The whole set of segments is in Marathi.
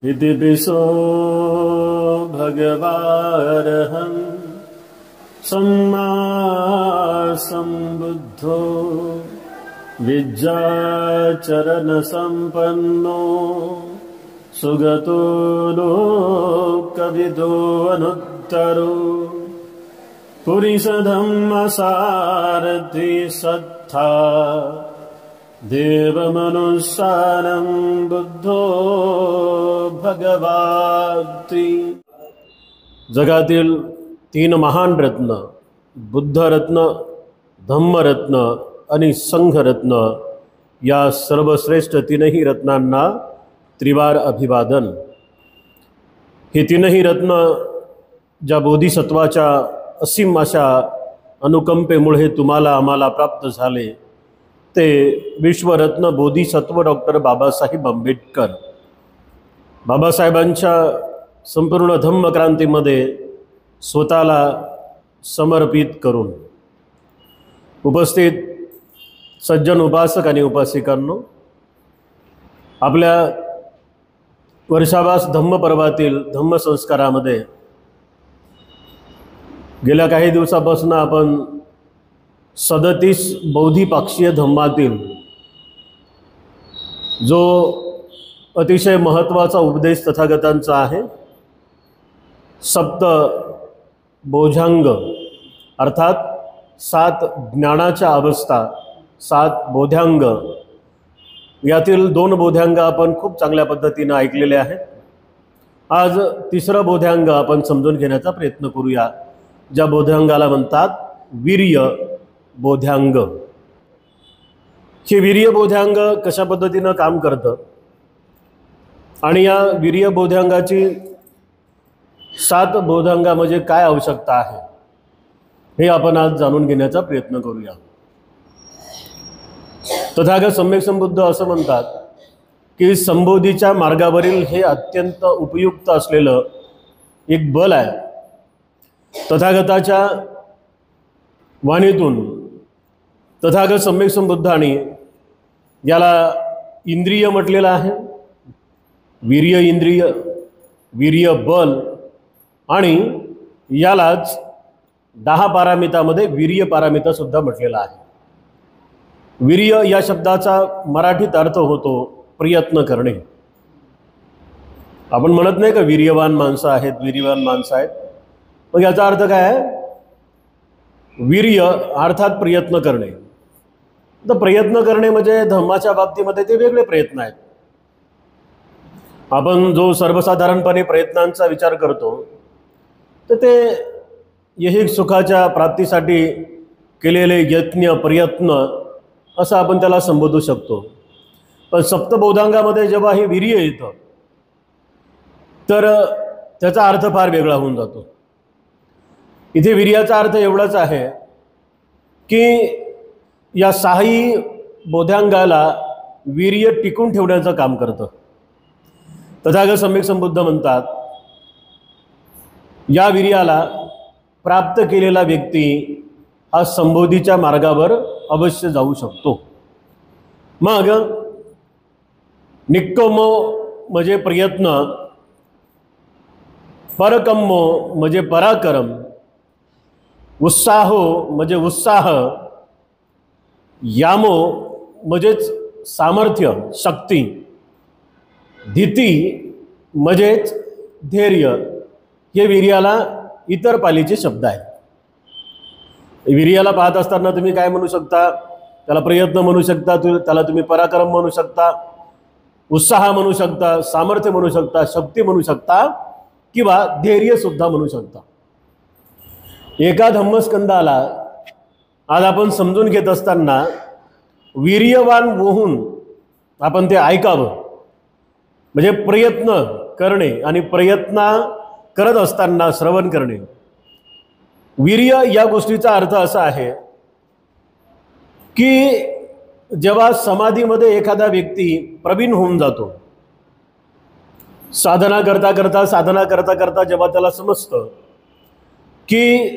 इति पिसो भगवारहं सम्मा सम्बुद्धो विद्याचरणसम्पन्नो सुगतो लोकविदो अनुत्तरो पुरिसधम्मसारथि सत्था देवमनुस्सारं बुद्धो भगवाति। जगातील तीन महान रत्न बुद्धरत्न, धम्मरत्न आणि संघरत्न या सर्वश्रेष्ठ तीनही रत्नांना त्रिवार अभिवादन। हे तीनही रत्न ज्या बोधिसत्वाच्या असीम अशा अनुकंपेमुळे तुम्हाला आम्हाला प्राप्त झाले ते विश्वरत्न बोधिसत्व डॉक्टर बाबासाहेब आंबेडकर। बाबासाहेबांच्या संपूर्ण धम्मक्रांतीमध्ये स्वतःला समर्पित करून उपस्थित सज्जन उपासक आणि उपासिकांनो, आपल्या वर्षावास धम्मपर्वातील धम्मसंस्कारामध्ये गेल्या काही दिवसापासून आपण 37 बौद्धिपाक्षीय धम्मातील जो अतिशय महत्त्वाचा उपदेश तथागतांचा आहे, सप्त बोधांग अर्थात 7 ज्ञानाच्या अवस्था, 7 बोधांग, यातील 2 बोधांग आपण खूप चांगल्या पद्धतीने ऐकलेले आहेत। आज तिसरं बोधांग आपण समजून घेण्याचा प्रयत्न करूया, ज्या बोधांगाला म्हणतात वीर्य बोधांग। हे वीर्य बोधांग कशा पद्धतीने काम करतं आणि या वीर्य बोधांगाची 7 बोधांगा म्हणजे काय आवश्यकता आहे हे आपण आज जाणून घेण्याचा प्रयत्न करूया। तथागत सम्यक संबुद्ध असं म्हणतात की संबोधीच्या मार्गावरील हे अत्यंत उपयुक्त असलेलं एक बल आहे। तथागताच्या वाणीतून तथागत सम्यक संबुद्धांनी याला इंद्रिय म्हटलेलं आहे, वीर्य इंद्रिय, वीर्य बल, आणि यालाच 10 पारामितामध्ये वीर्य पारामिता सुद्धा म्हटलेला आहे। वीर्य या शब्दाचा मराठीत अर्थ होतो प्रयत्न करणे। आपण म्हणत नाही का वीर्यवान माणसं आहेत, वीर्यवान माणसं आहेत, मग याचा अर्थ काय आहे? वीर्य अर्थात प्रयत्न करणे। तर प्रयत्न करणे म्हणजे धम्माच्या बाबतीमध्ये ते वेगळे प्रयत्न आहेत। आपण जो सर्वसाधारणपणे प्रयत्नांचा विचार करतो तर ते ऐहिक सुखाच्या प्राप्तीसाठी केलेले यत्न प्रयत्न असं आपण त्याला संबोधू शकतो। पण सप्तबोधांगामध्ये जेव्हा हे वीर्य येतं तर त्याचा अर्थ फार वेगळा होऊन जातो। इथे वीर्याचा अर्थ एवढाच आहे की या 6ही बोधांगाला वीर्य टिकून ठेवण्याचं काम करतं। तथागत सम्यक संबुद्ध म्हणतात या वीर्याला प्राप्त केलेला व्यक्ती हा संबोधीच्या मार्गावर अवश्य जाऊ शकतो। मग निक्कमो म्हणजे प्रयत्न, परकम्मो म्हणजे पराक्रम, उत्साहो म्हणजे उत्साह, यामो म्हणजेच सामर्थ्य शक्ती, धीती म्हणजेच धैर्य, हे वीर्याला इतर पालीचे शब्द आहेत। वीर्याला पाहत असताना तुम्ही काय म्हणू शकता? त्याला प्रयत्न म्हणू शकता, त्याला तुम्ही पराक्रम म्हणू शकता, उत्साह म्हणू शकता, सामर्थ्य म्हणू शकता, शक्ती म्हणू शकता किंवा धैर्य सुद्धा म्हणू शकता। एका धम्मस्कंदाला आज आपण समजून घेत असताना वीर्यवान होऊन आपण ते ऐकावं, म्हणजे प्रयत्न करणे आणि प्रयत्न करत असताना श्रवण करणे। वीर्य या गोष्टीचा अर्थ असा आहे की जेव्हा समाधीमध्ये एखादा व्यक्ती प्रवीण होऊन जातो, साधना करता करता जेव्हा त्याला समजतं की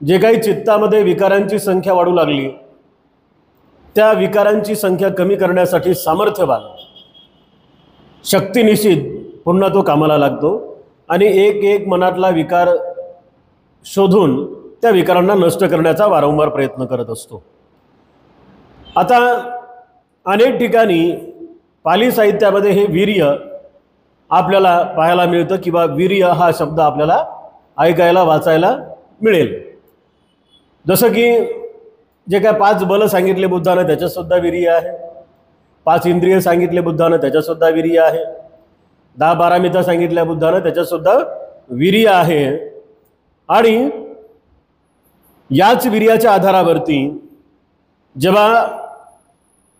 जे काही चित्तामध्ये विकारांची संख्या वाढू लागली, त्या विकारांची संख्या कमी करण्यासाठी सामर्थ्यवान शक्तिनिशीत पुन्हा तो कामाला लागतो आणि एक एक मनातला विकार शोधून त्या विकारांना नष्ट करण्याचा वारंवार प्रयत्न करत असतो. आता अनेक ठिकाणी पाली साहित्यामध्ये हे वीर्य आपल्याला पाहायला मिळतं किंवा वीर्य हा शब्द आपल्याला ऐकायला वाचायला मिळेल. जसं की जे काय 5 बल सांगितले बुद्धानं त्याच्यातसुद्धा वीर्य आहे, 5 इंद्रिय सांगितले बुद्धानं त्याच्यातसुद्धा वीर्य आहे, 10-12 मिता सांगितल्या बुद्धानं त्याच्यातसुद्धा वीर्य आहे. आणि याच वीर्याच्या आधारावरती जेव्हा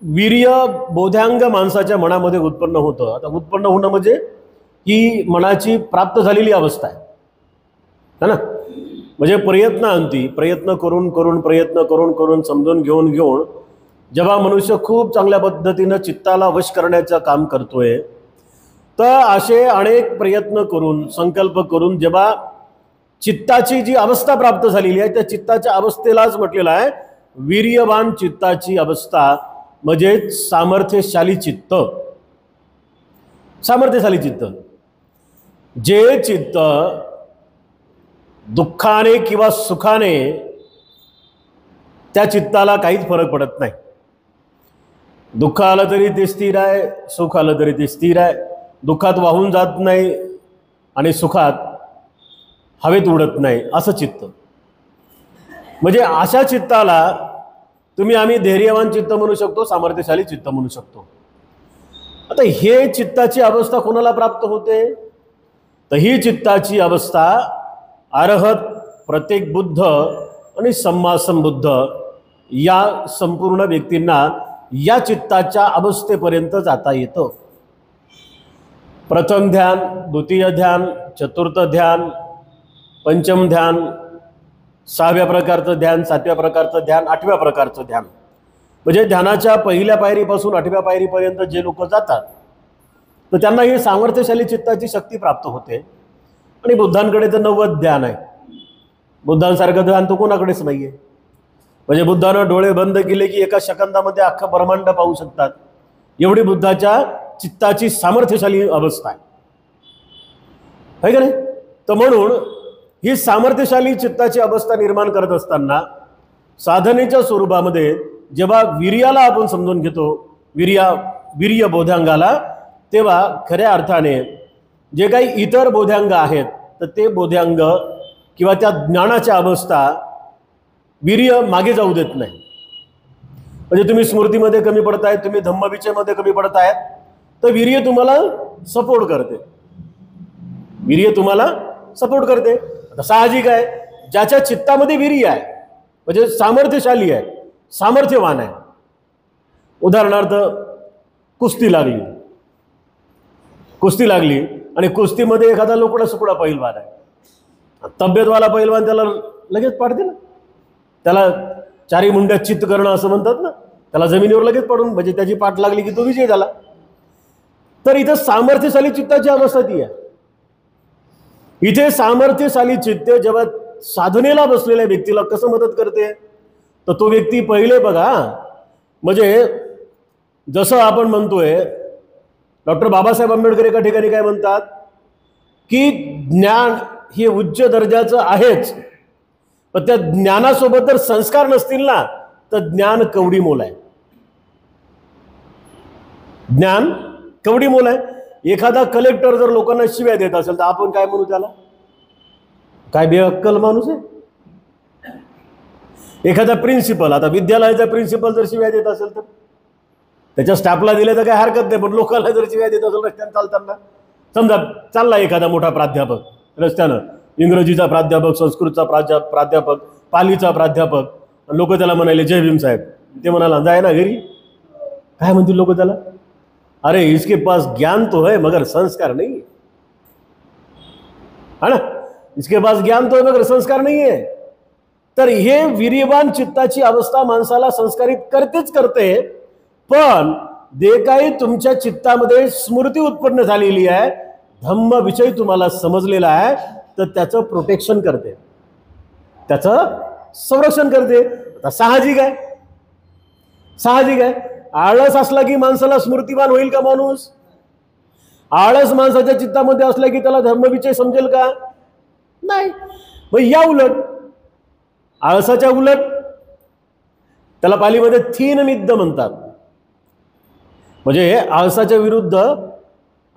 वीर्य बोधांग माणसाच्या मनामध्ये उत्पन्न होतं, आता उत्पन्न होणं म्हणजे ही मनाची प्राप्त झालेली अवस्था आहे ना. म्हणजे प्रयत्नांती प्रयत्न करून करून प्रयत्न करून करून समजून घेऊन घेऊन जेव्हा मनुष्य खूप चांगल्या पद्धतीनं चित्ताला वश करण्याचं काम करतोय, तर असे अनेक प्रयत्न करून संकल्प करून जेव्हा चित्ताची जी अवस्था प्राप्त झालेली आहे त्या चित्ताच्या अवस्थेलाच म्हटलेलं आहे वीर्यवान चित्ताची अवस्था, म्हणजे सामर्थ्यशाली चित्त. सामर्थ्यशाली चित्त, जे चित्त दुःखाने किंवा सुखाने त्या चित्ताला काहीच फरक पडत नाही. दुःख आलं तरी ते स्थिर आहे, सुख आलं तरी ते स्थिर आहे, दुःखात वाहून जात नाही आणि सुखात हवेत उडत नाही, असं चित्त. म्हणजे अशा चित्ताला आम्ही धैर्यवान चित्त म्हणू शकतो, सामर्थ्यशाली चित्त म्हणू शकतो. आता हे चित्ताची अवस्था कोणाला प्राप्त होते? तर ही चित्ताची अवस्था अरहत, प्रत्येक बुद्ध आणि सम्मा संबुद्ध या संपूर्ण व्यक्तींना या चित्ताच्या अवस्थेपर्यंत जाता येतं. प्रथम ध्यान, द्वितीय ध्यान, चतुर्थ ध्यान, पंचम ध्यान, 6व्या प्रकारचं ध्यान, 7व्या प्रकारचं ध्यान, 8व्या प्रकारचं ध्यान. म्हणजे ध्यानाच्या पहिल्या पायरीपासून 8व्या पायरीपर्यंत जे लोक जातात तर त्यांना ही सामर्थ्यशाली चित्ताची शक्ती प्राप्त होते. आणि बुद्धांकडे तर 90 ध्यान आहे. बुद्धांसारखं ध्यान तर कोणाकडेच नाही आहे. म्हणजे बुद्धानं डोळे बंद केले की एका सेकंदामध्ये अख्खं ब्रह्मांड पाहू शकतात, एवढी बुद्धाच्या चित्ताची सामर्थ्यशाली अवस्था आहे का नाही. तर म्हणून ही सामर्थ्यशाली चित्ताची अवस्था निर्माण करत असताना साधनेच्या स्वरूपामध्ये जेव्हा वीर्याला आपण समजून घेतो, वीर्य बोधांगाला, तेव्हा खऱ्या अर्थाने जे काही इतर बोधांग आहेत तर ते बोधांग किंवा त्या ज्ञानाच्या अवस्था वीर्य मागे जाऊ देत नाही. म्हणजे तुम्ही स्मृतीमध्ये कमी पडतायत, तुम्ही धम्मविचयमध्ये कमी पडतायत, तर वीर्य तुम्हाला सपोर्ट करते. वीर्य तुम्हाला सपोर्ट करते. आता साहजिक आहे, ज्याच्या चित्तामध्ये वीर्य आहे म्हणजे सामर्थ्यशाली आहे, सामर्थ्यवान आहे. उदाहरणार्थ कुस्ती लागली आणि कुस्तीमध्ये एखादा लोकडा सुकडा पैलवान आहे, तब्येतवाला पैलवान त्याला लगेच पाडते ना, त्याला चारी मुंड्यात चित्त करणं असं म्हणतात ना, त्याला जमिनीवर लगेच पडून म्हणजे त्याची पाठ लागली की तो विजय झाला. तर इथं सामर्थ्यशाली चित्ताची अवस्था ती आहे. इथे सामर्थ्यशाली चित्त जेव्हा साधनेला बसलेल्या व्यक्तीला कसं मदत करते, तर तो व्यक्ती पहिले बघा, म्हणजे जसं आपण म्हणतोय डॉक्टर बाबासाहेब आंबेडकर एका ठिकाणी काय म्हणतात की ज्ञान हे उच्च दर्जाचं आहेच, पण त्या ज्ञानासोबत जर संस्कार नसतील ना तर ज्ञान कवडी मोल आहे. ज्ञान कवडी मोल आहे. एखादा कलेक्टर जर लोकांना शिव्या देत असेल तर आपण काय म्हणू त्याला, काय बेअक्कल माणूस आहे. एखादा प्रिन्सिपल, आता विद्यालयाचा प्रिन्सिपल जर शिव्या देत असेल तर त्याच्या स्टाफला दिले तर काय हरकत नाही, पण लोकांना जर शिव्या देत असेल रस्त्यानं चालताना, समजा चालला एखादा मोठा प्राध्यापक रस्त्यानं, इंग्रजीचा प्राध्यापक, संस्कृतचा प्राध्यापक, पालीचा प्राध्यापक, लोक त्याला म्हणाले जय भीम साहेब, ते म्हणाला जाय ना घरी. काय म्हणतील लोक त्याला, अरे इसके पास ज्ञान तो है मगर संस्कार नहीं है, है ना, इसके पास ज्ञान तो है मगर संस्कार नहीं है. तर हे वीर्यवान चित्ताची अवस्था माणसाला संस्कारित करतेच करते. पण जे काही तुमच्या चित्तामध्ये स्मृती उत्पन्न झालेली आहे, धम्म विषय तुम्हाला समजलेला आहे, तर त्याचं प्रोटेक्शन करते, त्याचं संरक्षण करते. आता साहजिक आहे, आळस असला की माणसाला स्मृतिवान होईल का माणूस? आळस माणसाच्या चित्तामध्ये असला की त्याला धर्मविषय समजेल का? नाही. मग या उलट, आळसाच्या उलट त्याला पालीमध्ये थीनमिद्ध म्हणतात. म्हणजे आळसाच्या विरुद्ध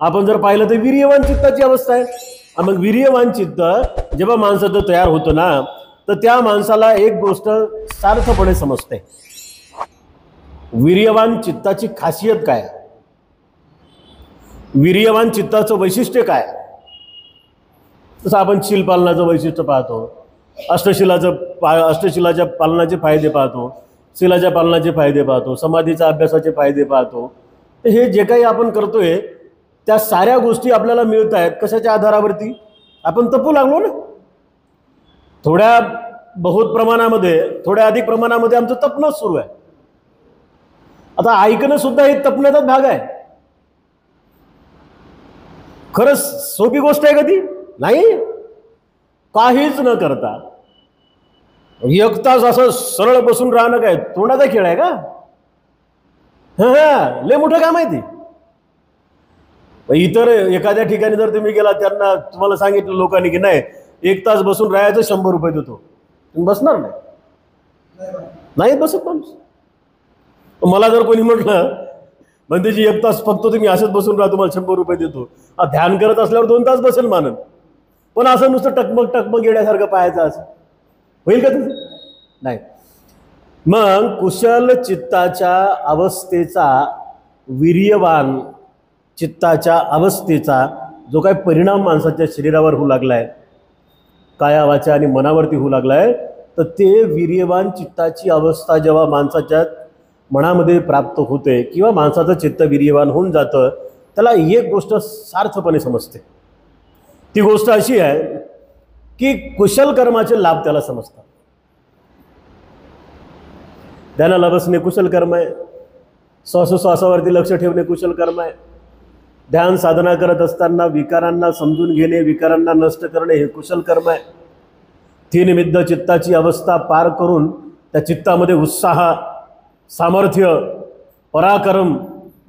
आपण जर पाहिलं तर वीर्यवान चित्ताची अवस्था आहे. मग वीर्यवान चित्त जेव्हा माणसाचं तयार होतं ना, तर त्या माणसाला एक गोष्ट सार्थपणे समजते. वीर्यवान चित्ताची खासियत काय, वीर्यवान चित्ताचं वैशिष्ट्य काय. तसं आपण शीलपालनाचं वैशिष्ट्य पाहतो, अष्टशिलाच्या पालनाचे फायदे पाहतो, शिलाच्या पालनाचे फायदे पाहतो, समाधीच्या अभ्यासाचे फायदे पाहतो. हे जे काही आपण करतोय त्या साऱ्या गोष्टी आपल्याला मिळत आहेत कशाच्या आधारावरती? आपण तपू लागलो ना. थोड्या बहुत प्रमाणामध्ये, थोड्या अधिक प्रमाणामध्ये आमचं तपणं सुरू आहे. आता ऐकणं सुद्धा एक तपण्याचाच भाग आहे. खरंच सोपी गोष्ट आहे का ती? नाही. काहीच न करता एक तास असं सरळ बसून राहणं काय तोंडाचा खेळ आहे का? लय मोठं काम आहे ते. इतर एखाद्या ठिकाणी जर तुम्ही गेला, त्यांना तुम्हाला सांगितलं लोकांनी की नाही 1 तास बसून राहायचं 100 रुपये देतो, तुम्ही बसणार नाही बसत माणूस. मला जर कोणी म्हटलं म्हणजे 1 तास फक्त तुम्ही असंच बसून राहा, तुम्हाला 100 रुपये देतो, ध्यान करत असल्यावर 2 तास बसेल मानन. पण असं नुसतं टकमक येण्यासारखं पाहायचं असं होईल का तुझं? नाही. मग कुशल चित्ताच्या अवस्थेचा, वीर्यवान चित्ताच्या अवस्थेचा जो काही परिणाम माणसाच्या शरीरावर होऊ लागलाय, काया वाचा आणि मनावरती होऊ लागलाय, तर ते वीर्यवान चित्ताची अवस्था जेव्हा माणसाच्या मनामध्ये प्राप्त होते किंवा माणसाचं चित्त वीर्यवान होऊन जातं, त्याला एक गोष्ट सार्थपणे समजते. ती गोष्ट अशी आहे की कुशल कर्माचे लाभ त्याला समजतात. ध्यानाला बसणे कुशल कर्म आहे, श्वासोश्वासावरती लक्ष ठेवणे कुशल कर्म आहे, ध्यान साधना करत असताना विकारांना समजून घेणे, विकारांना नष्ट करणे हे कुशल कर्म आहे. थीनमिद्ध चित्ताची अवस्था पार करून त्या चित्तामध्ये उत्साह, सामर्थ्य, पराक्रम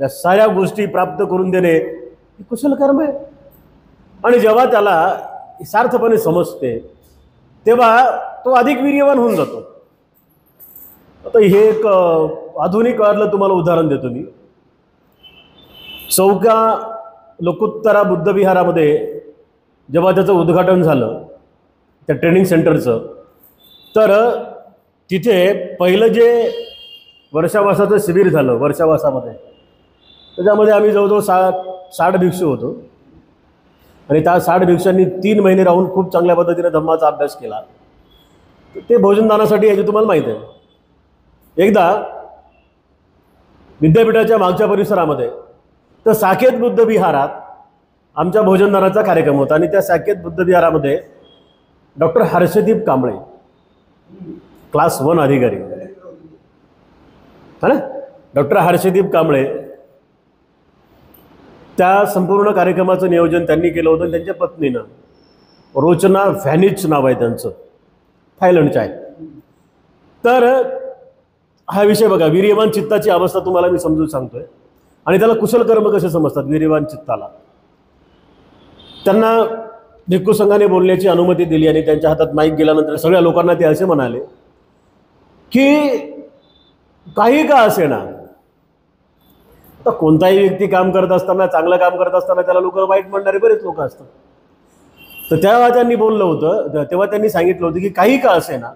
या साऱ्या गोष्टी प्राप्त करून देणे हे कुशल कर्म आहे. आणि जेव्हा त्याला सार्थपणे समजते तेव्हा तो अधिक वीर्यवान होऊन जातो. आता हे एक आधुनिक काळातलं तुम्हाला उदाहरण देतो मी. चौका लोकोत्तरा बुद्धविहारामध्ये जेव्हा त्याचं उद्घाटन झालं त्या ट्रेनिंग सेंटरचं, तर तिथे पहिलं जे वर्षावासाचं शिबिर झालं, वर्षावासामध्ये त्याच्यामध्ये आम्ही जवळजवळ 60 भिक्षू होतो. आणि त्या 60 भिक्षांनी 3 महिने राहून खूप चांगल्या पद्धतीने धम्माचा अभ्यास केला. ते भोजनदानासाठी याची तुम्हाला माहीत आहे. एकदा विद्यापीठाच्या मागच्या परिसरामध्ये तर साकेत बुद्ध विहारात आमच्या भोजनदानाचा कार्यक्रम होता. आणि त्या साकेत बुद्ध विहारामध्ये डॉक्टर हर्षदीप कांबळे, क्लास 1 अधिकारी, है ना, डॉक्टर हर्षदीप कांबळे, त्या संपूर्ण कार्यक्रमाचं नियोजन त्यांनी केलं होतं. त्यांच्या पत्नीनं, रोचना व्हॅनिच नाव आहे त्यांचं, थायलंडच्या आहे. तर हा विषय बघा, वीर्यवान चित्ताची अवस्था तुम्हाला मी समजून सांगतोय. आणि त्याला कुशल कर्म कसे समजतात वीर्यवान चित्ताला. त्यांना भिक्खू संघाने बोलण्याची अनुमती दिली आणि त्यांच्या हातात माईक गेल्यानंतर सगळ्या लोकांना ते असे म्हणाले की काही का असेना, तर कोणताही व्यक्ती काम करत असताना, चांगलं काम करत असताना त्याला लोक वाईट म्हणणारे बरेच लोक असतात. तर तेव्हा त्यांनी बोललं होतं, तेव्हा त्यांनी सांगितलं होतं की काही का असेना,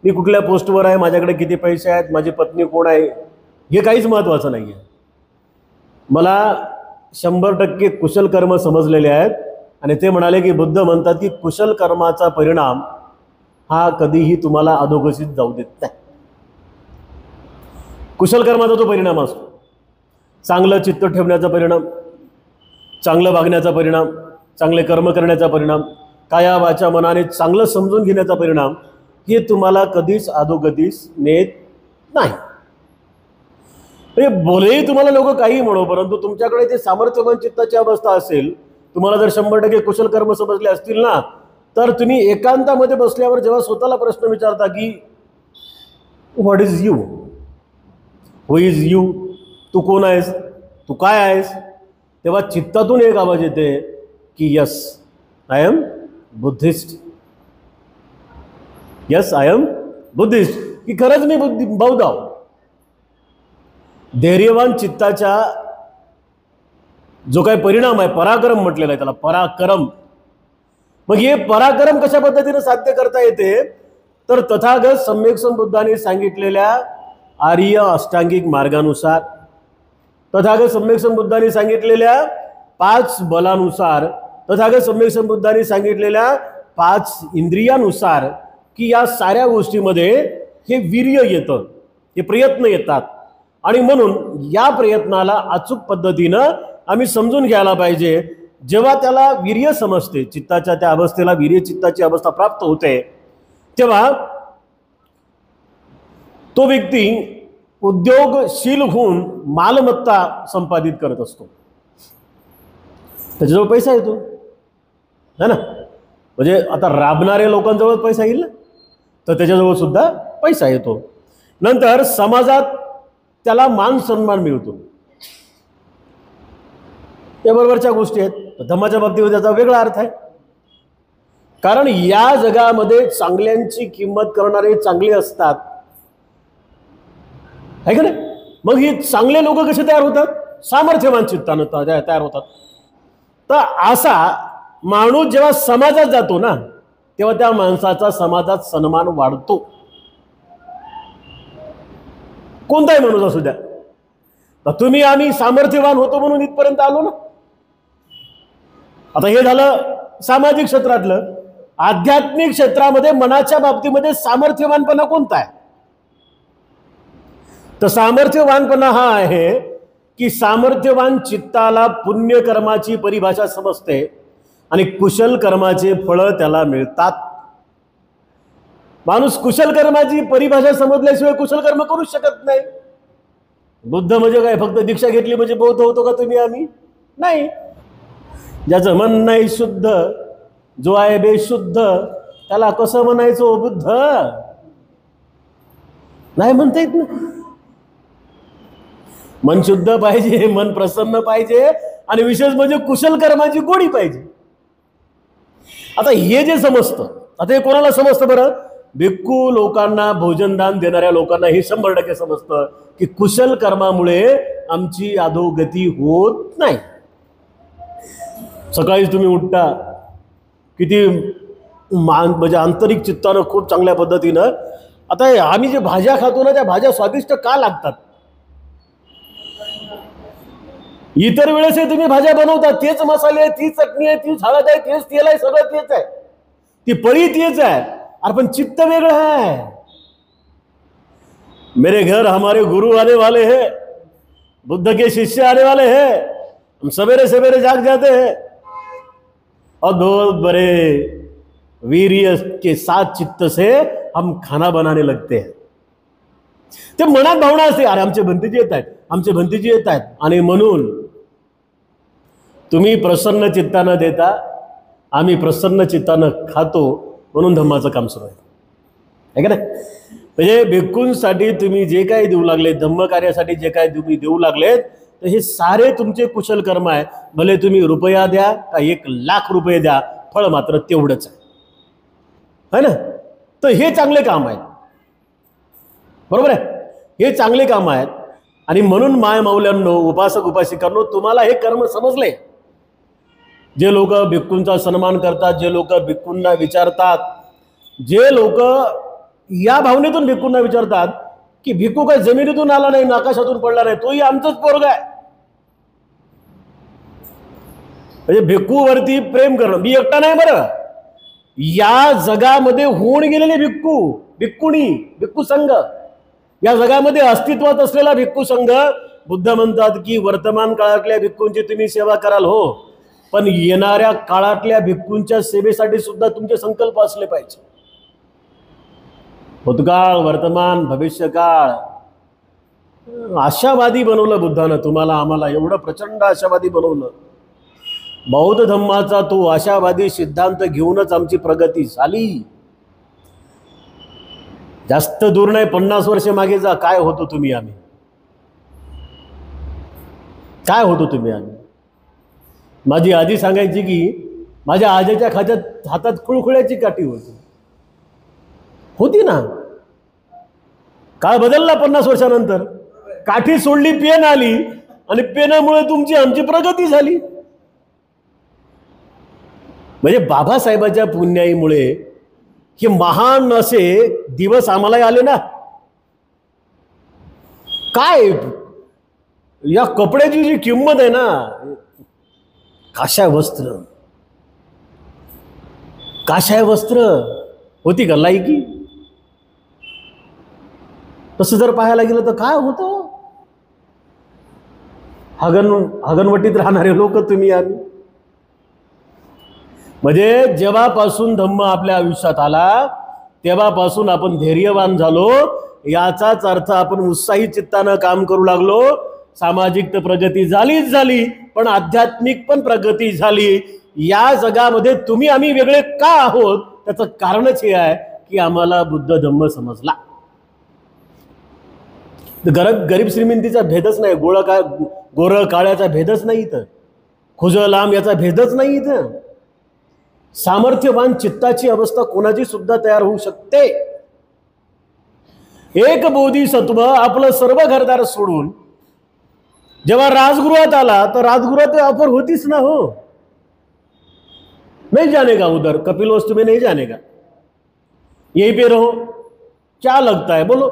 मी कुठल्या पोस्टवर आहे, माझ्याकडे किती पैसे आहेत, माझी पत्नी कोण आहे, हे काहीच महत्त्वाचं नाही आहे. मला 100% कुशल कर्म समजलेले आहेत. आणि ते म्हणाले की बुद्ध म्हणतात की कुशल कर्माचा परिणाम हा कधीही तुम्हाला अधोगतीत जाऊ देत नाही. कुशल कर्माचा जो परिणाम असतो, चांगलं चित्त ठेवण्याचा परिणाम, चांगलं वागण्याचा परिणाम, चांगले कर्म करण्याचा परिणाम, काया वाचा मनाने चांगलं समजून घेण्याचा परिणाम, हे तुम्हाला कधीच अधोगतीस नेत नाही. बोलेही तुम्हाला लोक काही म्हणो, परंतु तुमच्याकडे ते सामर्थ्यवान चित्ताची अवस्था असेल, तुम्हाला जर 100% कुशल कर्म समजले असतील ना, तर तुम्ही एकांतामध्ये बसल्यावर जेव्हा स्वतःला प्रश्न विचारता की what is you, who is you, तू कोण आहेस, तू काय आहेस, तेव्हा चित्तातून एक आवाज येते की yes I am Buddhist, yes I am Buddhist, की खरंच मी बौद्ध आहो. धैर्यवान चित्ताच्या जो काही परिणाम आहे, पराक्रम म्हटलेला आहे त्याला, पराक्रम. मग हे पराक्रम कशा पद्धतीने साध्य करता येते, तर तथागत सम्यक संबुद्धांनी सांगितलेल्या आर्य अष्टांगिक मार्गानुसार, तथागत सम्यक संबुद्धांनी सांगितलेल्या 5 बलानुसार, तथागत सम्यक संबुद्धांनी सांगितलेल्या 5 इंद्रियानुसार, की या साऱ्या गोष्टीमध्ये हे वीर्य येतं, हे प्रयत्न येतात. आणि म्हणून या प्रयत्नाला अचूक पद्धतीनं आम्ही समजून घ्यायला पाहिजे. जेव्हा त्याला वीर्य समजते, चित्ताच्या त्या अवस्थेला वीर्य चित्ताची अवस्था प्राप्त होते, तेव्हा तो व्यक्ती उद्योगशील होऊन मालमत्ता संपादित करत असतो. त्याच्याजवळ पैसा येतो है ना. म्हणजे आता राबणाऱ्या लोकांजवळ पैसा येईल ना, तर त्याच्याजवळ सुद्धा पैसा येतो. नंतर समाजात त्याला मान सन्मान मिळतो. त्याबरोबरच्या गोष्टी आहेत. धम्माच्या बाबतीत त्याचा वेगळा अर्थ आहे. कारण या जगामध्ये चांगल्यांची किंमत करणारे चांगले असतात, है का नाही. मग ही चांगले लोक कसे तयार होतात, सामर्थ्यवान चित्तानं तयार होतात. तर असा माणूस जेव्हा समाजात जातो ना, तेव्हा त्या माणसाचा समाजात सन्मान वाढतो. कोणताही माणूस असू द्या. तर तुम्ही आम्ही सामर्थ्यवान होतो म्हणून इथपर्यंत आलो ना. आता हे झालं सामाजिक क्षेत्रातलं. आध्यात्मिक क्षेत्रामध्ये मनाच्या बाबतीमध्ये सामर्थ्यवानपणा कोणता आहे, तर सामर्थ्यवानपणा हा आहे की सामर्थ्यवान चित्ताला पुण्यकर्माची परिभाषा समजते आणि कुशल कर्माचे फळं त्याला मिळतात. माणूस कुशल कर्माची परिभाषा समजल्याशिवाय कुशल कर्म करू शकत नाही. बुद्ध म्हणजे काय, फक्त दीक्षा घेतली म्हणजे बौद्ध होतो का तुम्ही आम्ही? नाही. ज्याचं मन नाही शुद्ध, जो आहे बेशुद्ध, त्याला कसं म्हणायचं बुद्ध? नाही म्हणता येत ना. मन शुद्ध पाहिजे, मन प्रसन्न पाहिजे, आणि विशेष म्हणजे कुशल कर्माची गोडी पाहिजे. आता हे जे समजतं, आता हे कोणाला समजतं बरं? भिक्खू लोकांना, भोजनदान देणाऱ्या लोकांना हे 100% समजतं की कुशल कर्मामुळे आमची अधोगती होत नाही. सकाळी तुम्ही उठता, किती म्हणजे आंतरिक चित्तानं खूप चांगल्या पद्धतीनं. आता आम्ही जे भाज्या खातो ना, त्या भाज्या स्वादिष्ट का लागतात? इतर वेळेस तुम्ही भाज्या बनवता, तेच मसाले, ती चटणी आहे, ती हळद आहे, तेच तेल आहे, सगळं तेच आहे, ती पळी तेच आहे. अरे पण चित्त वेगळं है. मेरे घर हमारे गुरु आने वाले हैं, बुद्ध के शिष्य आने वाले हैं, हम सवेरे सवेरे जाग जाते हैं और बहुत बड़े वीर्य के साथ चित्त से हम खाना बनाने लगते हैं. ते मनात भावना असते, अरे आमचे भंतीजी येत आहेत, आमचे भंतीजी येत आहेत. आणि म्हणून तुम्ही प्रसन्न चित्तानं देता, आम्ही प्रसन्न चित्तानं खातो, म्हणून धम्माचं काम सुरू आहे का नाही. म्हणजे भिक्खूंसाठी तुम्ही जे काही देऊ लागले, धम्म कार्यासाठी जे काही तुम्ही देऊ लागलेत, तर हे सारे तुमचे कुशल कर्म आहे. भले तुम्ही रुपया द्या का 1,00,000 रुपये द्या, फळ मात्र तेवढंच आहे ना. तर हे चांगले काम आहेत, बरोबर आहे. हे चांगले काम आहेत. आणि म्हणून माय माऊल्यांनो, उपासक उपासिकांनो, तुम्हाला हे कर्म समजले. जे लोक भिक्खूंचा सन्मान करतात, जे लोक भिक्खूंना विचारतात, जे लोक या भावनेतून भिक्खूंना विचारतात की भिक्खू काय जमिनीतून आला नाही, आकाशातून पडला नाही, तोही आमचंच पोरगा आहे. म्हणजे भिक्खूवरती प्रेम करणं. मी एकटा नाही बरं, या जगामध्ये होऊन गेलेले भिक्खू, भिक्खुणी, भिक्खू संघ, या जगामध्ये अस्तित्वात असलेला भिक्खू संघ, बुद्ध म्हणतात की वर्तमान काळातल्या भिक्खूंची तुम्ही सेवा कराल हो, पण येणाऱ्या काळातल्या भिक्खूंच्या सेवेसाठी सुद्धा तुमचे संकल्प असले पाहिजे. भूतकाळ, वर्तमान, भविष्यकाळ, आशावादी बनवलं बुद्धानं तुम्हाला, आम्हाला एवढं प्रचंड आशावादी बनवलं. बौद्ध धम्माचा तो आशावादी सिद्धांत घेऊनच आमची प्रगती झाली. जास्त दूर नाही, 50 वर्ष मागे जा, काय होतो तुम्ही आम्ही, काय होतो तुम्ही आम्ही. माझी आजी सांगायची की माझ्या आजीच्या खात्यात हातात खुळखुळ्याची काठी होती ना. काळ बदलला 50 वर्षानंतर. काठी सोडली, पेन आली आणि पेनामुळे तुमची आमची प्रगती झाली. म्हणजे बाबासाहेबांच्या पुण्याईमुळे हे महान असे दिवस आम्हालाही आले ना. काय या कपड्याची जी किंमत आहे ना, काशाय वस्त्र होती का लायकी? तसं जर पाहायला गेलं तर काय होतं? हगनवटीत राहणारे लोक तुम्ही आम्ही. म्हणजे जेव्हापासून धम्म आपल्या आयुष्यात आला तेव्हापासून आपण धैर्यवान झालो. याचाच अर्थ आपण उत्साही चित्तानं काम करू लागलो. सामाजिक तर प्रगती झालीच झाली, पण आध्यात्मिक पण प्रगती झाली. या जगामध्ये तुम्ही आम्ही वेगळे का आहोत त्याचं कारणच हे आहे की आम्हाला बुद्ध धम्म समजला. गरीब श्रीमंतीचा भेदच नाही, गोरं काळ्याचा भेदच नाही इथं, खुजं लांब याचा भेदच नाही इथं. सामर्थ्यवान चित्ताची अवस्था कोणाची सुद्धा तयार होऊ शकते. एक बोधिसत्व आपलं सर्व घरदार सोडून जेव्हा राजगृहात आला तर राजगृहात ऑफर होतीच ना. हो, नहीं जाने का उधर, कपिलवस्तु में नहीं जाने का, यहीं पे रहो, क्या लगता है बोलो,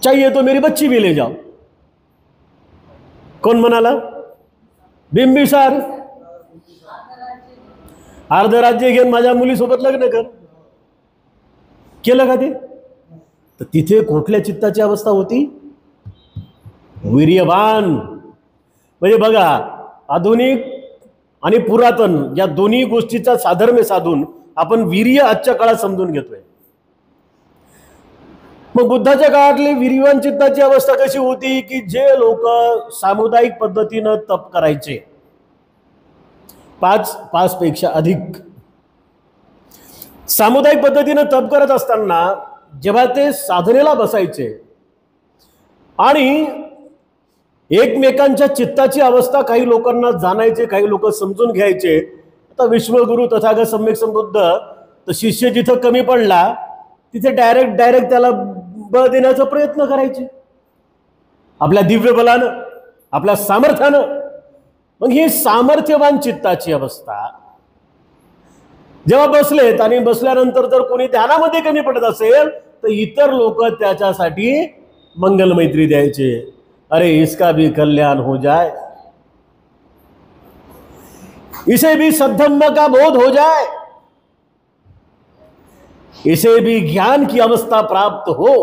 चाहिए तो मेरी बच्ची भी ले जाओ. कोण म्हणाला? बिंबिसार. अर्ध राज्य घेऊन माझ्या मुलीसोबत लग्न कर. केलं का ते? तर तिथे कुठल्या चित्ताची अवस्था होती? वीर्यवान. म्हणजे बघा, आधुनिक आणि पुरातन या दोन्ही गोष्टीचा साधर्म्य साधून आपण वीर्य आजच्या काळात समजून घेतोय. मग बुद्धाच्या काळातली वीर्यवान चित्ताची अवस्था कशी होती की जे लोक सामुदायिक पद्धतीनं तप करायचे, 5 पेक्षा अधिक सामुदायिक पद्धतीनं तप करत असताना जेव्हा ते साधनेला बसायचे आणि एकमेकांच्या चित्ताची अवस्था काही लोकांना जाणायचे, काही लोक समजून घ्यायचे. आता विश्वगुरु तथागत सम्यक संबुद्ध तर शिष्य जिथं कमी पडला तिथे डायरेक्ट त्याला बळ देण्याचा प्रयत्न करायचे आपल्या दिव्य बलानं, आपल्या सामर्थ्यानं. मग ही सामर्थ्यवान चित्ताची अवस्था जेव्हा बसलेत आणि बसल्यानंतर जर कोणी ध्यानामध्ये कमी पडत असेल तर इतर लोक त्याच्यासाठी मंगल मैत्री द्यायचे. अरे इसका भी कल्याण हो जाए, इसे भी सद्धम्म का बोध हो जाए, इसे भी ज्ञान की अवस्था प्राप्त हो,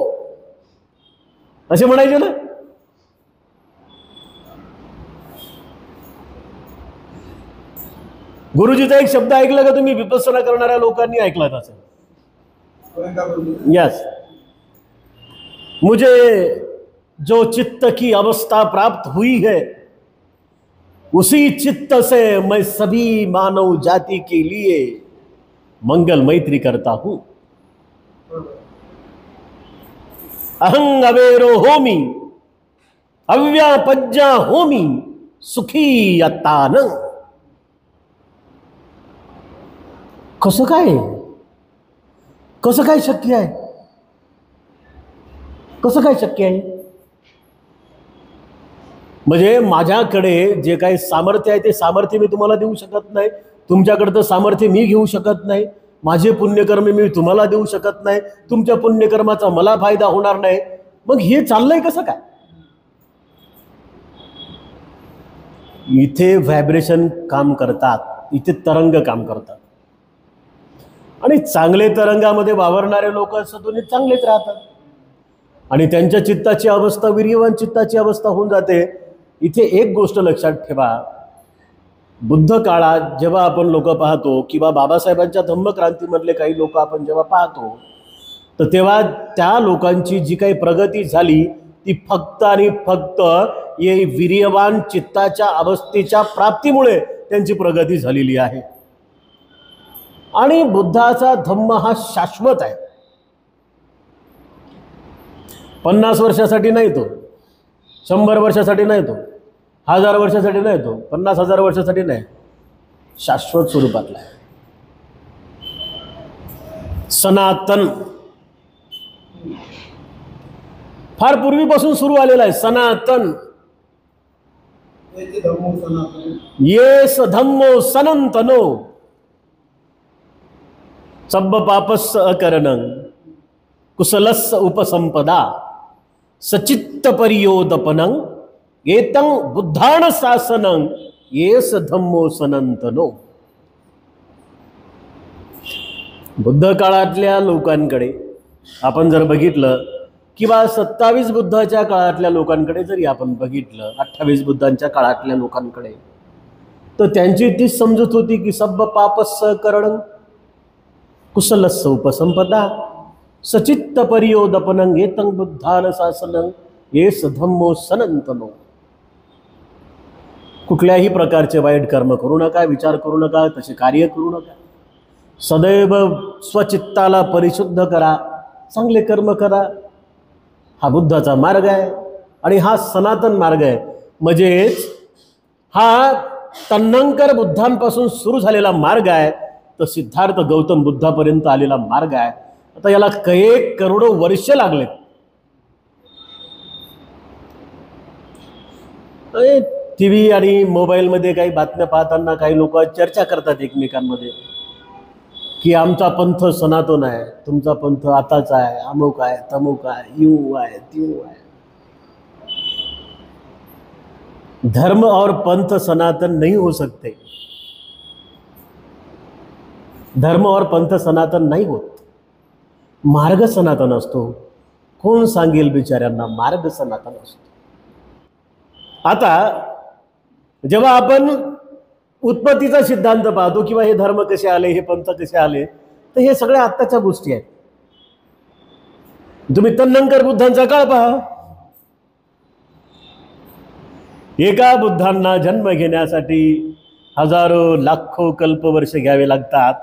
असे म्हणायचे ना. गुरुजीचा एक शब्द ऐकला का तुम्ही? विपස්සना करणाऱ्या लोकांनी ऐकला असेल. यस, मुझे जो चित्त की अवस्था प्राप्त हुई है उसी चित्त से मैं सभी मानव जाति के लिए मंगल मैत्री करता हूं. अहं अवेरो होमी अव्यापज्जा होमी सुखी यत्तान. कसं काय शक्य आहे? कसं काय शक्य आहे? म्हणजे माझ्याकडे जे काही सामर्थ्य आहे ते सामर्थ्य मी तुम्हाला देऊ शकत नाही, तुमच्याकडे तर सामर्थ्य मी घेऊ शकत नाही, माझे पुण्यकर्म मी तुम्हाला देऊ शकत नाही, तुमच्या पुण्यकर्माचा मला फायदा होणार नाही. मग हे चाललंय कसं काय? इथे व्हायब्रेशन काम करतात, इथे तरंग काम करतात आणि चांगले तरंगामध्ये वावरणारे लोक सदोनी चांगलेच राहतात आणि त्यांच्या चित्ताची अवस्था वीर्यवान चित्ताची अवस्था होऊन जाते. इथे एक गोष्ट लक्षात ठेवा, बुद्ध काळात जेव्हा आपण लोक पाहतो किंवा बाबासाहेबांच्या धम्मक्रांतीमधले काही लोक आपण जेव्हा पाहतो तर तेव्हा त्या लोकांची जी काही प्रगती झाली ती फक्त आणि फक्त ये वीर्यवान चित्ताच्या अवस्थेच्या प्राप्तीमुळे त्यांची प्रगती झालेली आहे. आणि बुद्धाचा धम्म हा शाश्वत आहे, 50 वर्षासाठी नाही, तो 100 वर्षासाठी नाही, तो 1000 वर्षासाठी नाही, तो 50,000 वर्षासाठी नाही, शाश्वत स्वरूपातला आहे. सनातन फार पूर्वीपासून सुरू आलेला आहे. सनातन येस धम्मो सनातनो सब्ब पापस्स अकरणं कुशलस्स उपसंपदा सचित्त परियोदपनं एतं बुद्धान शासनं येस धम्मो सनातनो. बुद्ध काळातल्या लोकांकडे आपण जर बघितलं किंवा 27 बुद्धाच्या काळातल्या लोकांकडे जरी आपण बघितलं, 28 बुद्धांच्या काळातल्या लोकांकडे, तर त्यांची तीच समजूत होती की सब्ब पापस्स करणं कुशलस्स उपसंपदा सचित्त परियोदपनं एतं बुद्धान शासनं येस धम्मो सनातनो. कुठल्याही प्रकारचे वाईट कर्म करू नका, विचार करू नका, तसे कार्य करू नका. सदैव स्वचित्ताला परिशुद्ध करा, चांगले कर्म करा. हा बुद्धाचा मार्ग आहे आणि हा सनातन मार्ग आहे. म्हणजेच हा तन्नंकर बुद्धांपासून सुरू झालेला मार्ग आहे, तर सिद्धार्थ गौतम बुद्धापर्यंत आलेला मार्ग आहे. आता याला कई करोडो वर्ष लागलेत. टीव्ही आणि मोबाईलमध्ये काही बातम्या पाहताना काही लोक चर्चा करतात एकमेकांमध्ये की आमचा पंथ सनातन आहे, तुमचा पंथ आताचा आहे, अमुक आहे, तमुक आहे, यू आहे, त्यू आहे. धर्म और पंथ सनातन नहीं हो सकते. धर्म और पंथ सनातन नाही होत. मार्ग सनातन असतो. कोण सांगेल बिचाऱ्यांना मार्ग सनातन असतो. आता जेव्हा आपण उत्पत्तीचा सिद्धांत पाहतो किंवा हे धर्म कसे आले, हे पंथ कसे आले, तर हे सगळ्या आत्ताच्या गोष्टी आहेत. तुम्ही तन्नंकर बुद्धांचा काळ पहा. एका बुद्धांना जन्म घेण्यासाठी हजारो लाखो कल्पवर्ष घ्यावे लागतात.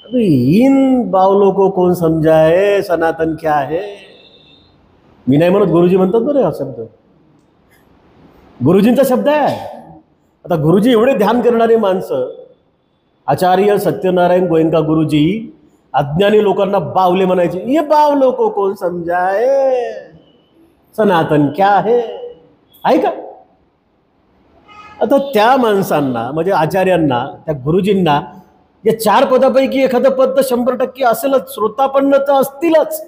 इन बावलों को कौन समजाए सनातन क्या है. मी नाही म्हणत, गुरुजी म्हणतात बरं हा शब्द, गुरुजींचा शब्द आहे. आता गुरुजी एवढे ध्यान करणारे माणसं, आचार्य सत्यनारायण गोयंका गुरुजी अज्ञानी लोकांना बावले म्हणायचे. ये बावलों को कौन समजाए सनातन क्या है का. आता त्या माणसांना म्हणजे आचार्यांना, त्या गुरुजींना या 4 पदापैकी एखादं पद तर 100% असेलच. श्रोतापन्न तर असतीलच,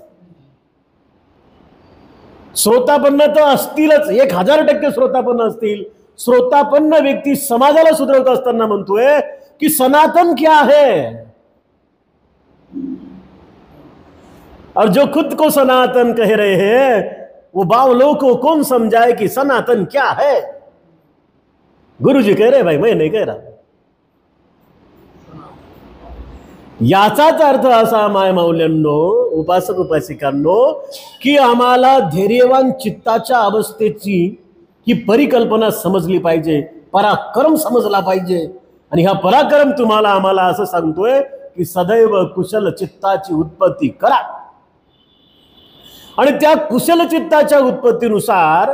श्रोतापन्न तर असतीलच, 1000% श्रोतापन्न असतील. श्रोतापन्न व्यक्ती समाजाला सुधरवत असताना म्हणतोय कि सनातन क्या है, और जो खुद को सनातन कह रहे हैं वो बावलों को कौन समझाए कि सनातन क्या है. गुरुजी कह रहे भाई, मैं नहीं कह रहा. याचाच अर्थ असा माय माऊल्यांनो, उपासक उपासिकांनो, की आम्हाला धैर्यवान चित्ताच्या अवस्थेची ही परिकल्पना समजली पाहिजे, पराक्रम समजला पाहिजे. आणि हा पराक्रम तुम्हाला आम्हाला असं सांगतोय की सदैव कुशल चित्ताची उत्पत्ती करा. आणि त्या कुशल चित्ताच्या उत्पत्तीनुसार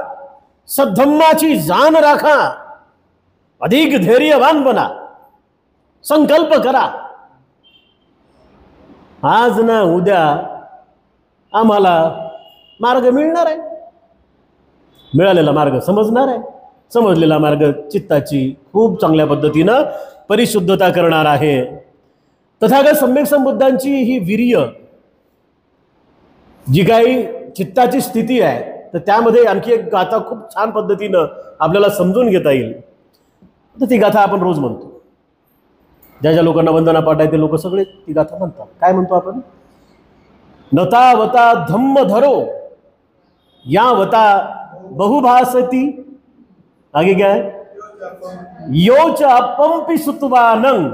सद्धम्माची जाण राखा, अधिक धैर्यवान बना, संकल्प करा. आज ना उद्या आम्हाला मार्ग मिळणार आहे. मिळालेला मार्ग समजणार आहे. समजलेला मार्ग चित्ताची खूप चांगल्या पद्धतीनं परिशुद्धता करणार आहे. तथागत सम्यक संबुद्धांची ही वीर्य जी काही चित्ताची स्थिती आहे, तर त्यामध्ये आणखी एक गाथा खूप छान पद्धतीनं आपल्याला समजून घेता येईल. तर ती गाथा आपण रोज म्हणतो. ज्या ज्या लोकांना वंदना पाठ आहे ते लोक सगळे ती गाथा म्हणतात. काय म्हणतो आपण? नता वता धम्म धरो या वता बहुभासती. आगे क्या है? योच अपंपि सुतवानं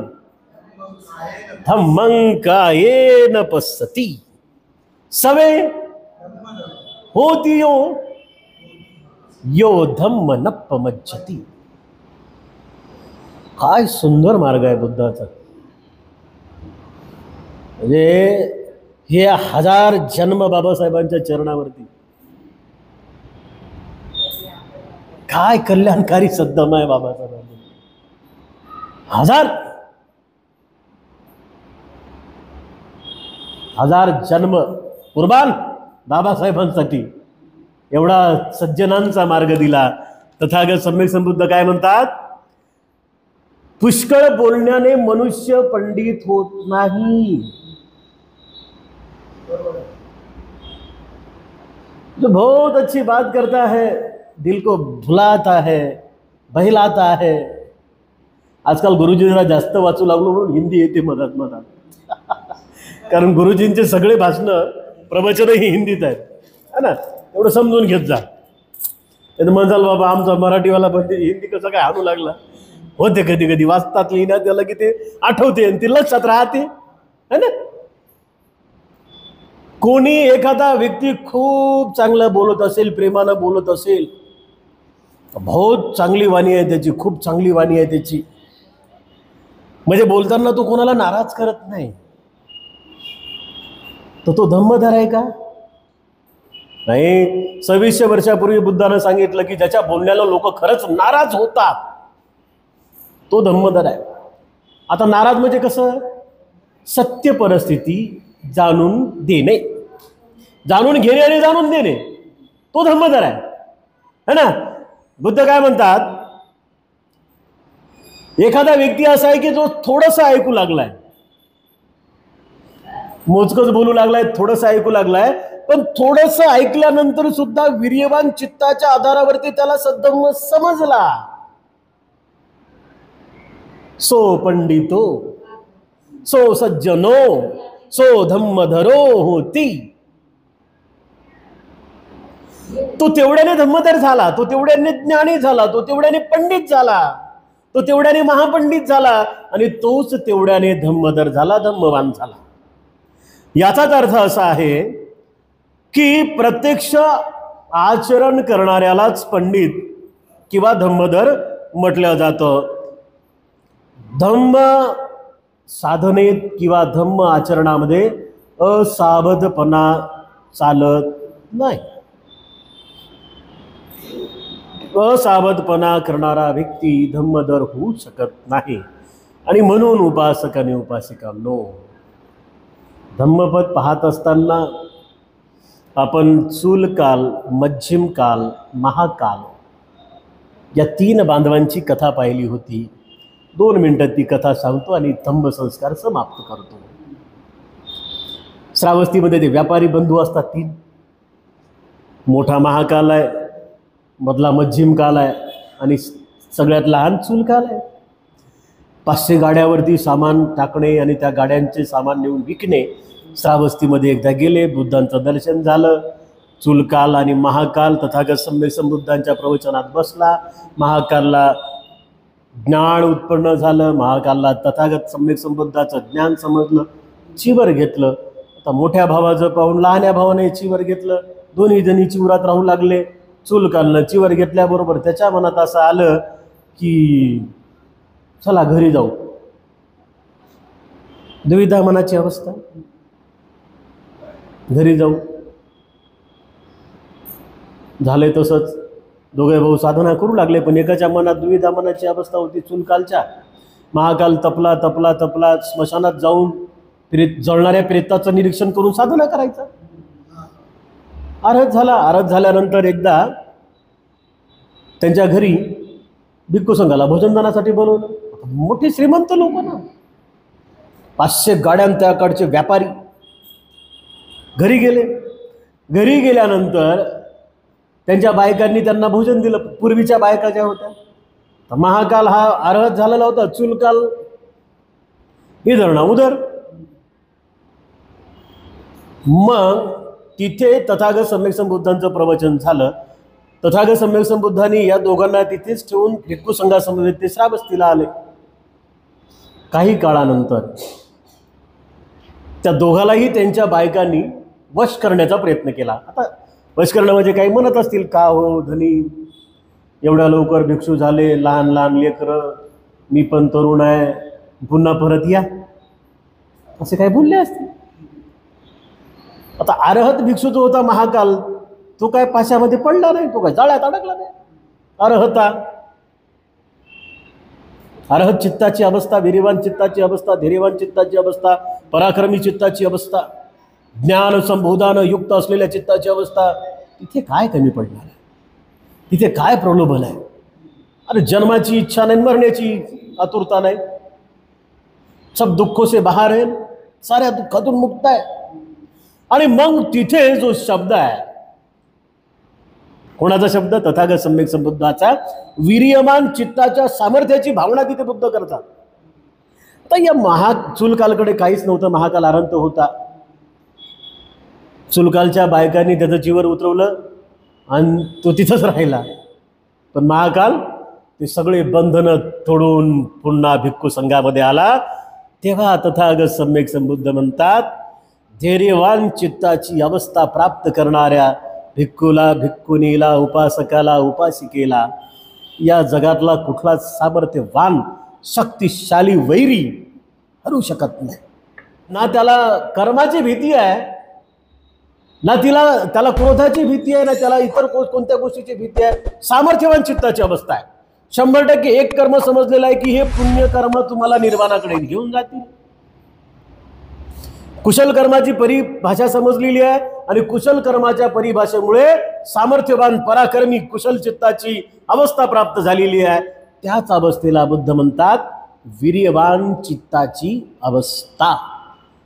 धम्मं कायेन पश्यति सवे होती यो धम्म नप्पमज्जति. काय सुंदर मार्ग आहे बुद्धाचा. म्हणजे हे 1000 जन्म बाबासाहेबांच्या चरणावरती. काय कल्याणकारी सद्धम आहे बाबासाहेब. हजार जन्म कुर्बान बाबासाहेबांसाठी, एवढा सज्जनांचा मार्ग दिला. तथागत सम्यक संबुद्ध काय म्हणतात? पुष्कळ बोलण्याने मनुष्य पंडित होत नाही. जो बहुत अच्छी बात करता है, दिल को भुलाता है, बहलाता है. आजकाल गुरुजी जरा जास्त वाचू लागलो म्हणून हिंदी येते मधात मधात. कारण गुरुजींचे सगळे भाषण प्रवचनही हिंदीत आहेत, है ना. एवढं समजून घेत जा. म्हणसाल बाबा आमचा मराठीवाला पण हिंदी कसं काय आणू लागला. होते कधी कधी वाचतात लिहिण्यात त्याला की ते आठवते आणि ते लक्षात राहते, है ना. कोणी एखादा व्यक्ती खूप चांगलं बोलत असेल, प्रेमानं बोलत असेल, बहुत चांगली वाणी आहे त्याची, खूप चांगली वाणी आहे त्याची, म्हणजे बोलताना तो कोणाला नाराज करत नाही, तर तो धम्मधर आहे का? नाही. 2600 वर्षापूर्वी बुद्धानं सांगितलं की ज्याच्या बोलण्याला लोक खरंच नाराज होतात तो धम्मधर आहे. आता नाराज म्हणजे कसं? सत्य परिस्थिती जाणून देणे, जाणून घेणे आणि जाणून देणे, तो धम्मधर आहे, है ना. बुद्ध काय म्हणतात? एखादा व्यक्ती असा आहे की जो थोडंसं ऐकू लागलाय, मोजकच बोलू लागलाय, थोडंसं ऐकू लागलाय, पण थोडंसं ऐकल्यानंतर सुद्धा वीर्यवान चित्ताच्या आधारावरती त्याला सद्धम्म समजला. सो पंडितो सो सज्जनो सो धम्मधरो होती. तो तेवढ्याने धम्मधर झाला, तो तेवढ्याने ज्ञानी झाला, तो तेवढ्याने पंडित झाला, तो तेवढ्याने महापंडित झाला, आणि तोच तेवढ्याने धम्मधर झाला, धम्मवान झाला. याचाच अर्थ असा आहे की प्रत्यक्ष आचरण करणाऱ्यालाच पंडित किंवा धम्मधर म्हटलं जातं. धम्म साधनेत किंवा धम्म आचरणामध्ये असावधपणा चालत नाही. असावधपणा करणारा व्यक्ती धम्मधर होऊ शकत नाही. आणि म्हणून उपासक आणि उपासिकांनो, धम्मपद पाहत असताना आपण चूलकाल, मध्यम काल, महाकाल या 3 बांधवांची कथा पाहिली होती. 2 मिनिटात ती कथा सांगतो आणि धम्म संस्कार समाप्त करतो. श्रावस्तीमध्ये ते व्यापारी बंधू असतात 3. मोठा महाकाल आहे, मधला मध्यम काल आहे आणि सगळ्यात लहान चूलकाल आहे. 500 गाड्यावरती सामान टाकणे आणि त्या गाड्यांचे सामान नेऊन विकणे. श्रावस्तीमध्ये एकदा गेले, बुद्धांचं दर्शन झालं. चूलकाल आणि महाकाल तथागत सम्यक संबुद्धांच्या प्रवचनात बसला. महाकालला ज्ञान उत्पन्न झालं, महाकालला तथागत सम्यक संबुद्धाचं ज्ञान समजलं, चिवर घेतलं. आता मोठ्या भावाचं पाहून लहान्या भावाने चिवर घेतलं. दोन्ही जणी चिवरात राहू लागले. चूलकालनं चिवर घेतल्याबरोबर त्याच्या मनात असं आलं की चला घरी जाऊ. दुविधा मनाची अवस्था, घरी जाऊ. झाले तसंच दोघे भाऊ साधना करू लागले, पण एकाच्या मनात दुविधा मनाची अवस्था होती चूलकालच्या. महाकाल तपला तपला तपला स्मशानात जाऊन जळणाऱ्या प्रेताचं निरीक्षण करून साधना करायचा. आरत झाला. आरत झाल्यानंतर एकदा त्यांच्या घरी भिक्खू संघाला भोजनदानासाठी बोलवलं. मोठी श्रीमंत लोक ना, 500 गाड्यां त्याकडचे व्यापारी घरी गेले. घरी गेल्यानंतर त्यांच्या बायकांनी त्यांना भोजन दिलं. पूर्वीच्या बायका ज्या होत्या, तर महाकाल हा अर्हत झालेला होता, चूलकाल इधर ना उधर. मग तिथे तथागत सम्यक संबुद्धांचं प्रवचन झालं. तथागत सम्यक संबुद्धांनी या दोघांना तिथेच ठेवून भिक्खू संघासमवेत ते श्रावस्तीला आले. काही काळानंतर त्या दोघालाही त्यांच्या बायकांनी वश करण्याचा प्रयत्न केला. आता वश करणं म्हणजे काही म्हणत असतील, का हो धनी एवढ्या लवकर भिक्षू झाले, लहान लहान लेकरं, मी पण तरुण आहे, पुन्हा परत या, असे काही बोलले असतील. आता अर्हत भिक्षू जो होता महाकाल, तो काय पाशामध्ये पडला नाही, तो काय जाळ्यात अडकला नाही. अर्हता, अर्हत चित्ताची अवस्था, वीर्यवान चित्ताची अवस्था, धैर्यवान चित्ताची अवस्था, पराक्रमी चित्ताची अवस्था, ज्ञान संबोधान युक्त असलेल्या चित्ताची अवस्था, तिथे काय कमी पडणार आहे? तिथे काय प्रलोभन आहे? अरे जन्माची इच्छा नाही, मरण्याची आतुरता नाही, सब दुःखों से बाहर है, साऱ्या दुःखातून मुक्त आहे. आणि मग तिथे जो शब्द आहे, कोणाचा शब्द? तथागत सम्यक संबुद्धाचा. वीर्यमान चित्ताच्या सामर्थ्याची भावना तिथे बुद्ध करतात. आता या चुलकालकडे काहीच नव्हतं, महाकाल अनंत होता. चुलकालच्या बायकांनी त्याचं जीवन उतरवलं आणि तो तिथंच राहिला. पण महाकाल ते सगळे बंधनं तोडून पुन्हा भिक्खू संघामध्ये आला. तेव्हा तथागत सम्यक संबुद्ध म्हणतात, धैर्यवान चित्ताची अवस्था प्राप्त करणाऱ्या भिक्खूला, भिक्खुनीला, उपासकाला, उपासिकेला या जगातला कुठलाच सामर्थ्यवान शक्तिशाली वैरी हरू शकत नाही. ना त्याला कर्माची भीती आहे, ना त्याला क्रोधाची भीती आहे, ना त्याला इतर कोणत्या गोष्टीची भीती आहे. सामर्थ्यवान चित्ताची अवस्था आहे. 100% एक कर्म समजलेलं आहे की हे पुण्य कर्म तुम्हाला निर्वाणाकडे घेऊन जातील. कुशल कर्माची परिभाषा समजलेली आहे आणि कुशल कर्माच्या परिभाषेमुळे सामर्थ्यवान पराक्रमी कुशल चित्ताची अवस्था प्राप्त झालेली आहे. त्याच अवस्थेला बुद्ध म्हणतात वीर्यवान चित्ताची अवस्था.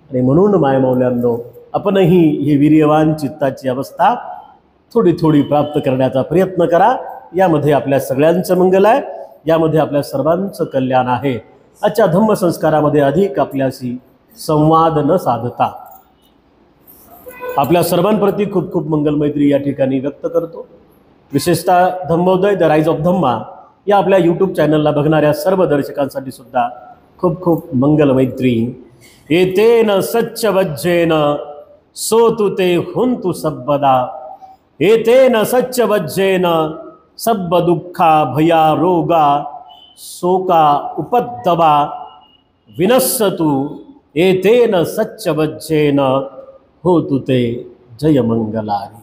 आणि म्हणून मायमौल्यांनो, आपणही ही वीर्यवान चित्ताची अवस्था थोडी थोडी प्राप्त करण्याचा प्रयत्न करा. यामध्ये आपल्या सगळ्यांचं मंगल आहे, यामध्ये आपल्या सर्वांचं कल्याण आहे. आजच्या धम्मसंस्कारामध्ये अधिक आपल्याशी संवाद न साधता आपल्या सर्वांप्रती खूप खूप मंगल मैत्री या ठिकाणी व्यक्त करतो. विशेषतः धम्मोदय द राईज ऑफ धम्मा या आपल्या यूट्यूब चॅनलला बघणाऱ्या सर्व दर्शकांसाठी सुद्धा खूप खूप मंगल मैत्री. एतेन सच्चवज्जेन सोतु ते हुंतु सब्बदा, एतेन सच्चवज्जेन सब्ब दुःखा भया रोगा शोका उपद्दवा विनश्यतु, एतेन सच्चवज्जेन होतु ते जयमंगलानि.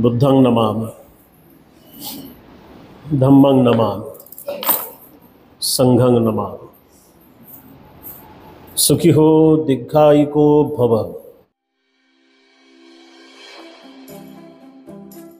बुद्धं नमामि, धम्मं नमामि, संघं नमामि. सुखी हो दीर्घायिको भव.